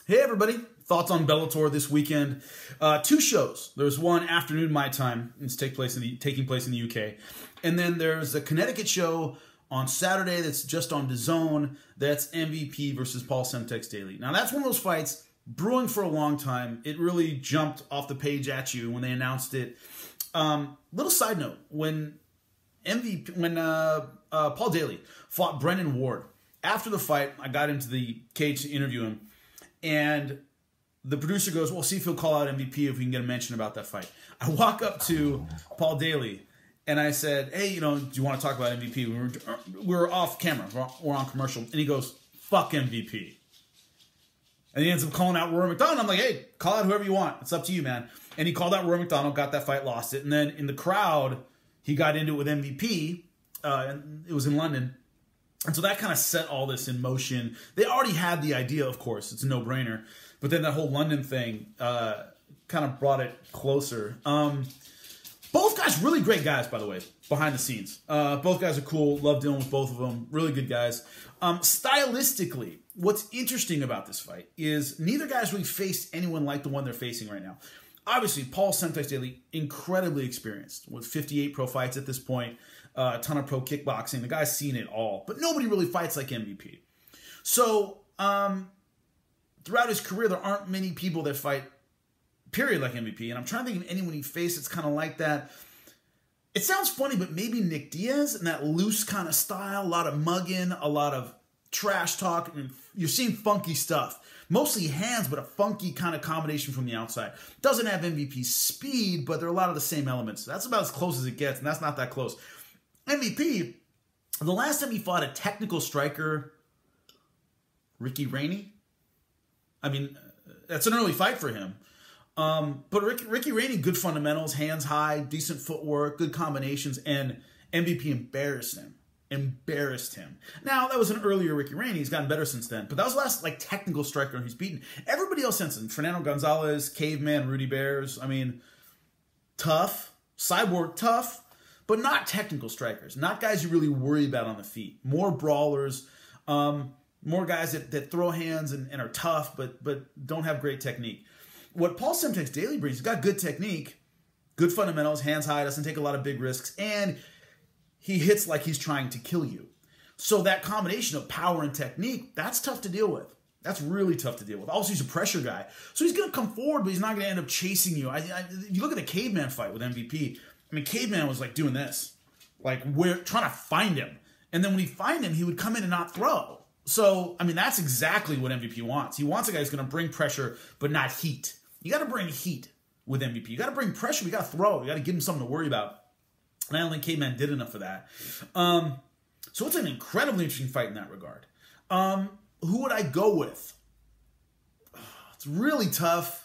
Hey everybody, thoughts on Bellator this weekend? Two shows. There's one afternoon my time. It's taking place in the UK, and then there's a Connecticut show on Saturday that's just on DAZN. That's MVP versus Paul Semtex Daley. Now that's one of those fights brewing for a long time. It really jumped off the page at you when they announced it. Little side note: when Paul Daley fought Brendan Ward, after the fight, I got into the cage to interview him. And the producer goes, well, see if he'll call out MVP if we can get a mention about that fight. I walk up to Paul Daley, and I said, hey, do you want to talk about MVP? We were off camera. We're on commercial. And he goes, fuck MVP. And he ends up calling out Rory McDonald. I'm like, hey, call out whoever you want. It's up to you, man. And he called out Rory McDonald, got that fight, lost it. And then in the crowd, he got into it with MVP. And it was in London. And so that kind of set all this in motion. They already had the idea, of course. It's a no-brainer. But then that whole London thing kind of brought it closer. Both guys, really great guys, by the way, behind the scenes. Both guys are cool. Love dealing with both of them. Really good guys. Stylistically, what's interesting about this fight is neither guy's really faced anyone like the one they're facing right now. Obviously, Paul Semtex Daley, incredibly experienced with 58 pro fights at this point. A ton of pro kickboxing. The guy's seen it all. But nobody really fights like MVP. So, throughout his career, there aren't many people that fight, period, like MVP. And I'm trying to think of anyone he faced that's kind of like that. It sounds funny, but maybe Nick Diaz in that loose kind of style. A lot of mugging, a lot of trash talk. And you're seeing funky stuff. Mostly hands, but a funky kind of combination from the outside. Doesn't have MVP's speed, but there are a lot of the same elements. That's about as close as it gets, and that's not that close. MVP, the last time he fought a technical striker, Ricky Rainey. I mean, that's an early fight for him. But Ricky Rainey, good fundamentals, hands high, decent footwork, good combinations, and MVP embarrassed him. Now, that was an earlier Ricky Rainey. He's gotten better since then. But that was the last technical striker he's beaten. Everybody else since then, Fernando Gonzalez, Caveman, Rudy Bears, I mean, tough. Cyborg, tough. But not technical strikers. Not guys you really worry about on the feet. More brawlers. More guys that throw hands and are tough, but don't have great technique. What Paul Semtex Daley brings, he's got good technique, good fundamentals, hands high, doesn't take a lot of big risks, and he hits like he's trying to kill you. So that combination of power and technique, that's tough to deal with. That's really tough to deal with. Also, he's a pressure guy. So he's going to come forward, but he's not going to end up chasing you. If you look at the Caveman fight with MVP, I mean, Caveman was doing this. We're trying to find him. And then when he find him, he would come in and not throw. So, I mean, that's exactly what MVP wants. He wants a guy who's going to bring pressure, but not heat. You got to bring heat with MVP. You got to bring pressure. You got to throw. You got to give him something to worry about. And I don't think Caveman did enough of that. So it's an incredibly interesting fight in that regard. Who would I go with? It's really tough.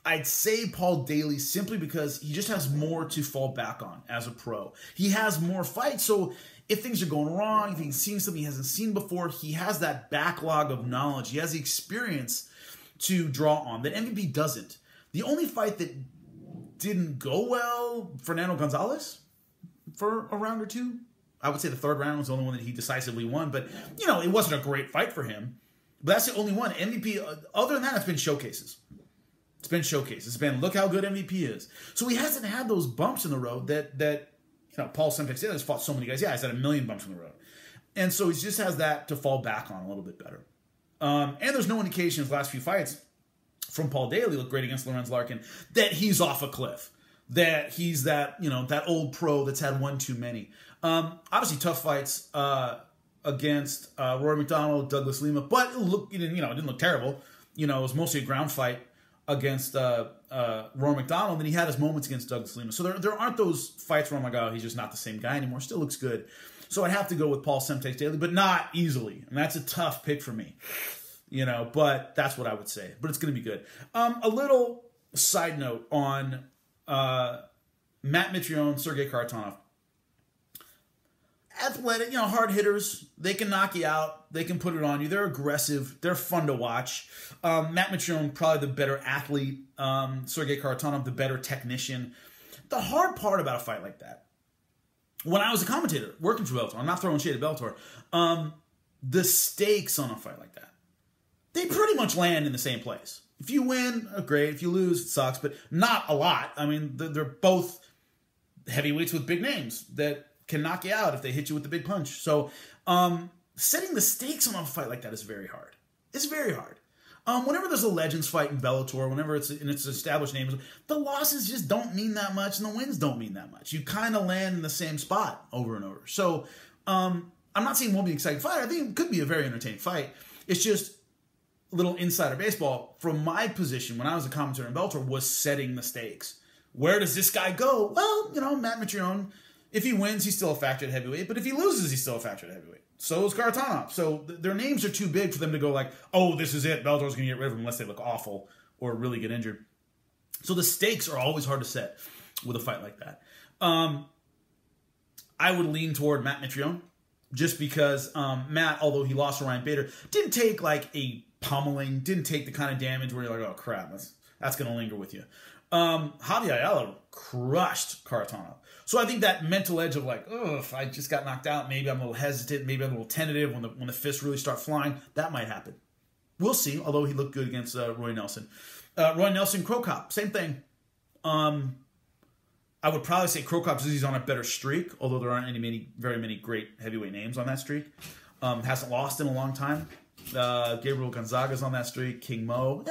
I'd say Paul Daley simply because he just has more to fall back on as a pro. He has more fights, so if things are going wrong, if he's seeing something he hasn't seen before, he has that backlog of knowledge. He has the experience to draw on that MVP doesn't. The only fight that didn't go well, Fernando Gonzalez for a round or two. I would say the third round was the only one that he decisively won, but, it wasn't a great fight for him. But that's the only one. MVP, other than that, it's been showcases. It's been showcases. It's been, look how good MVP is. So he hasn't had those bumps in the road that Paul Semtex Daley has fought so many guys. Yeah, he's had a million bumps in the road. And so he just has that to fall back on a little bit better. And there's no indication in his last few fights from Paul Daley, looked great against Lorenz Larkin, that he's off a cliff. That he's that old pro that's had one too many. Obviously tough fights against Rory McDonald, Douglas Lima, but it didn't look terrible. It was mostly a ground fight against Rory McDonald, and he had his moments against Douglas Lima. So there aren't those fights where I'm like, oh, he's just not the same guy anymore. Still looks good. So I'd have to go with Paul Semtex Daley, but not easily. And that's a tough pick for me. But that's what I would say. But it's going to be good. A little side note on Matt Mitrione, Sergei Kharitonov. Athletic, hard hitters. They can knock you out. They can put it on you. They're aggressive. They're fun to watch. Matt Mitrione, probably the better athlete. Sergei Kharitonov, the better technician. The hard part about a fight like that, when I was a commentator working for Bellator, I'm not throwing shade at Bellator, the stakes on a fight like that, they pretty much much land in the same place. If you win, great. If you lose, it sucks, but not a lot. I mean, they're both heavyweights with big names that can knock you out if they hit you with the big punch. So setting the stakes on a fight like that is very hard. It's very hard. Whenever there's a Legends fight in Bellator, whenever it's established names, the losses just don't mean that much, and the wins don't mean that much. You kind of land in the same spot over and over. So I'm not saying it won't be an exciting fight. I think it could be a very entertaining fight. It's just a little insider baseball. From my position, when I was a commentator in Bellator, was setting the stakes. Where does this guy go? Well, Matt Mitrione, if he wins, he's still a factor at heavyweight, but if he loses, he's still a factor at heavyweight. So is Kharitonov. So their names are too big for them to go like, oh, this is it. Bellator's going to get rid of them unless they look awful or really get injured. So the stakes are always hard to set with a fight like that. I would lean toward Matt Mitrione just because Matt, although he lost to Ryan Bader, didn't take like a pummeling, didn't take the kind of damage where you're like, oh, crap, that's going to linger with you. Javier Ayala crushed Kharitonov. So I think that mental edge of like, oh, if I just got knocked out, maybe I'm a little hesitant, maybe I'm a little tentative when the fists really start flying, that might happen. We'll see, although he looked good against Roy Nelson. Roy Nelson, Cro Cop, same thing. I would probably say Cro Cop, he's on a better streak, although there aren't very many great heavyweight names on that streak. Hasn't lost in a long time. Gabriel Gonzaga's on that streak, King Mo,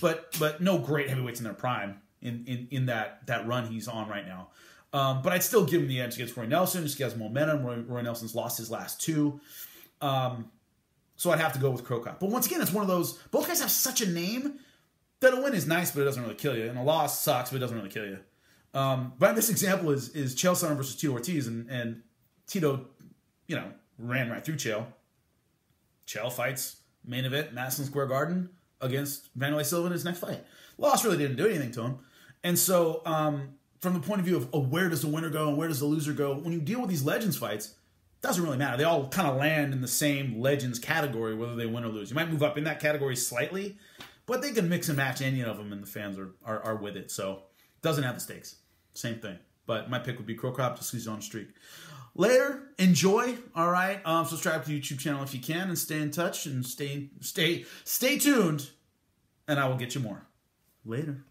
but no great heavyweights in their prime in that run he's on right now. But I'd still give him the edge against Roy Nelson, just because momentum. Roy Nelson's lost his last two. So I'd have to go with Cro Cop. But once again, it's one of those, both guys have such a name that a win is nice, but it doesn't really kill you. And a loss sucks, but it doesn't really kill you. But this example is Chael Sonnen versus Tito Ortiz, and Tito, ran right through Chael. Chael fights main event, Madison Square Garden, against Vanderlei Silva in his next fight. Loss really didn't do anything to him. And so, from the point of view of where does the winner go and where does the loser go, when you deal with these Legends fights, it doesn't really matter. They all kind of land in the same Legends category, whether they win or lose. You might move up in that category slightly, but they can mix and match any of them, and the fans are with it. So, it doesn't have the stakes. Same thing. But my pick would be Cro Cop just because he's on a streak. Later, enjoy. All right. Subscribe to the YouTube channel if you can, and stay in touch and stay tuned, and I will get you more. Later.